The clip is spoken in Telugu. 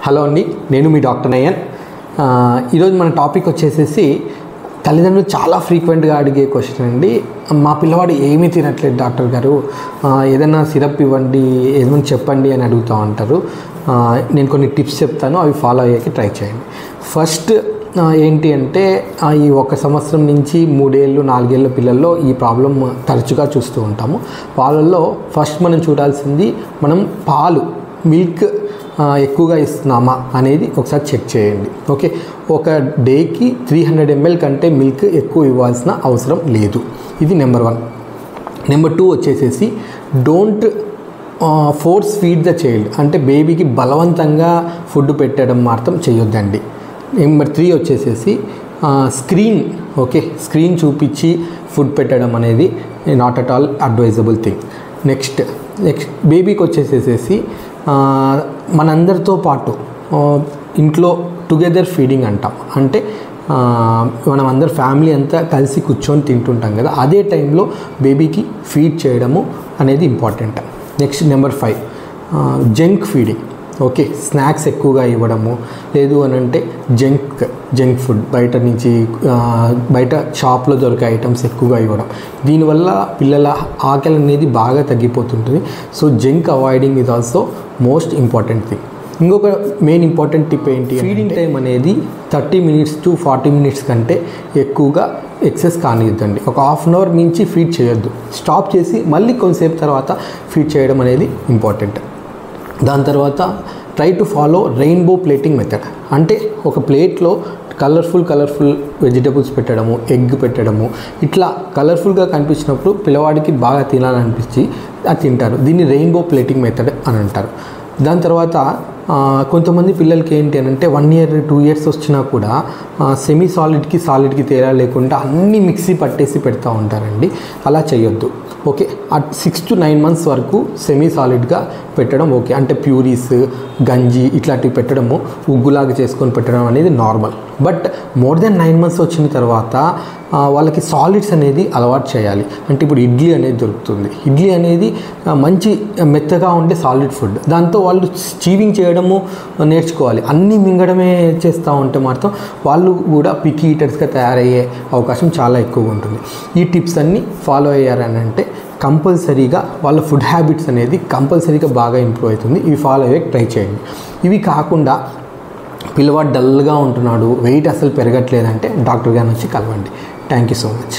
హలో అండి, నేను మీ డాక్టర్ నయన్. ఈరోజు మన టాపిక్ వచ్చేసేసి తల్లిదండ్రులు చాలా ఫ్రీక్వెంట్గా అడిగే క్వశ్చన్ అండి. మా పిల్లవాడు ఏమీ తినట్లేదు డాక్టర్ గారు, ఏదైనా సిరప్ ఇవ్వండి, ఏదైనా చెప్పండి అని అడుగుతూ ఉంటారు. నేను కొన్ని టిప్స్ చెప్తాను, అవి ఫాలో అయ్యేకి ట్రై చేయండి. ఫస్ట్ ఏంటి అంటే, ఈ 1 సంవత్సరం నుంచి 3 ఏళ్ళు 4 ఏళ్ళ పిల్లల్లో ఈ ప్రాబ్లం తరచుగా చూస్తూ ఉంటాము. వాళ్ళల్లో ఫస్ట్ మనం చూడాల్సింది, మనం మిల్క్ ఎక్కువగా ఇస్తున్నామా అనేది ఒకసారి చెక్ చేయండి. ఓకే, ఒక డేకి 300 ml కంటే మిల్క్ ఎక్కువ ఇవ్వాల్సిన అవసరం లేదు. ఇది నెంబర్ 1. నెంబర్ 2 వచ్చేసేసి, don't force feed the child, అంటే బేబీకి బలవంతంగా ఫుడ్ పెట్టడం మాత్రం చేయొద్దండి. నెంబర్ 3 వచ్చేసేసి, స్క్రీన్ చూపించి ఫుడ్ పెట్టడం అనేది not at all advisable thing. Next బేబీకి వచ్చేసేసి మనందరితో పాటు ఇంట్లో టుగెదర్ ఫీడింగ్ అంటాం. అంటే మనం అందరు ఫ్యామిలీ అంతా కలిసి కూర్చొని తింటుంటాం కదా, అదే టైంలో బేబీకి ఫీడ్ చేయడము అనేది important. Next number 5, junk feeding. Okay, snacks ఎక్కువగా ఇవ్వడము, లేదు అని అంటే జంక్ ఫుడ్ బయట షాప్లో దొరికే ఐటమ్స్ ఎక్కువగా ఇవ్వడం. దీనివల్ల పిల్లల ఆకలి అనేది బాగా తగ్గిపోతుంటుంది. So junk avoiding is also most important thing. ఇంకొక మెయిన్ ఇంపార్టెంట్ టిప్ ఏంటి, ఫీడింగ్ టైం అనేది 30 minutes to 40 minutes కంటే ఎక్కువగా ఎక్సెస్ కానిద్దండి. ఒక హాఫ్ అన్ అవర్ మించి ఫీడ్ చేయొద్దు. స్టాప్ చేసి మళ్ళీ కొంతసేపు తర్వాత ఫీడ్ చేయడం అనేది ఇంపార్టెంట్. దాని తర్వాత try to follow rainbow plating method. అంటే ఒక ప్లేట్లో కలర్ఫుల్ వెజిటబుల్స్ పెట్టడము, ఎగ్ పెట్టడము, ఇట్లా కలర్ఫుల్గా కనిపించినప్పుడు పిల్లవాడికి బాగా తినాలనిపించి అది తింటారు. దీన్ని రెయిన్బో ప్లేటింగ్ మెథడ్ అని అంటారు. దాని తర్వాత కొంతమంది పిల్లలకి ఏంటి అని అంటే 1 year 2 years వచ్చినా కూడా సెమీ సాలిడ్కి తేడా లేకుండా అన్నీ మిక్సీ పట్టేసి పెడతా ఉంటారండి. అలా చేయొద్దు. ఓకే, 6 to 9 months వరకు సెమీ సాలిడ్గా పెట్టడం ఓకే. అంటే ప్యూరీస్, గంజి ఇట్లాంటివి పెట్టడము, ఉగ్గులాగా చేసుకొని పెట్టడం అనేది normal. But more than 9 months వచ్చిన తర్వాత వాళ్ళకి సాలిడ్స్ అనేది అలవాటు చేయాలి. అంటే ఇప్పుడు ఇడ్లీ అనేది దొరుకుతుంది. ఇడ్లీ అనేది మంచి మెత్తగా ఉండే సాలిడ్ ఫుడ్. దాంతో వాళ్ళు చీవింగ్ చేయడము నేర్చుకోవాలి. అన్నీ మింగడమే చేస్తూ ఉంటే మాత్రం వాళ్ళు కూడా పికీ ఈటర్స్గా తయారయ్యే అవకాశం చాలా ఎక్కువగా ఉంటుంది. ఈ టిప్స్ అన్నీ ఫాలో అయ్యారని అంటే కంపల్సరీగా వాళ్ళ ఫుడ్ హ్యాబిట్స్ అనేది కంపల్సరీగా బాగా ఇంప్రూవ్ అవుతుంది. ఇవి ఫాలో అయ్యే ట్రై చేయండి. ఇవి కాకుండా పిల్లవాడు డల్గా ఉంటున్నాడు, వెయిట్ అసలు పెరగట్లేదంటే డాక్టర్ గారిని వచ్చి కలవండి. Thank you so much.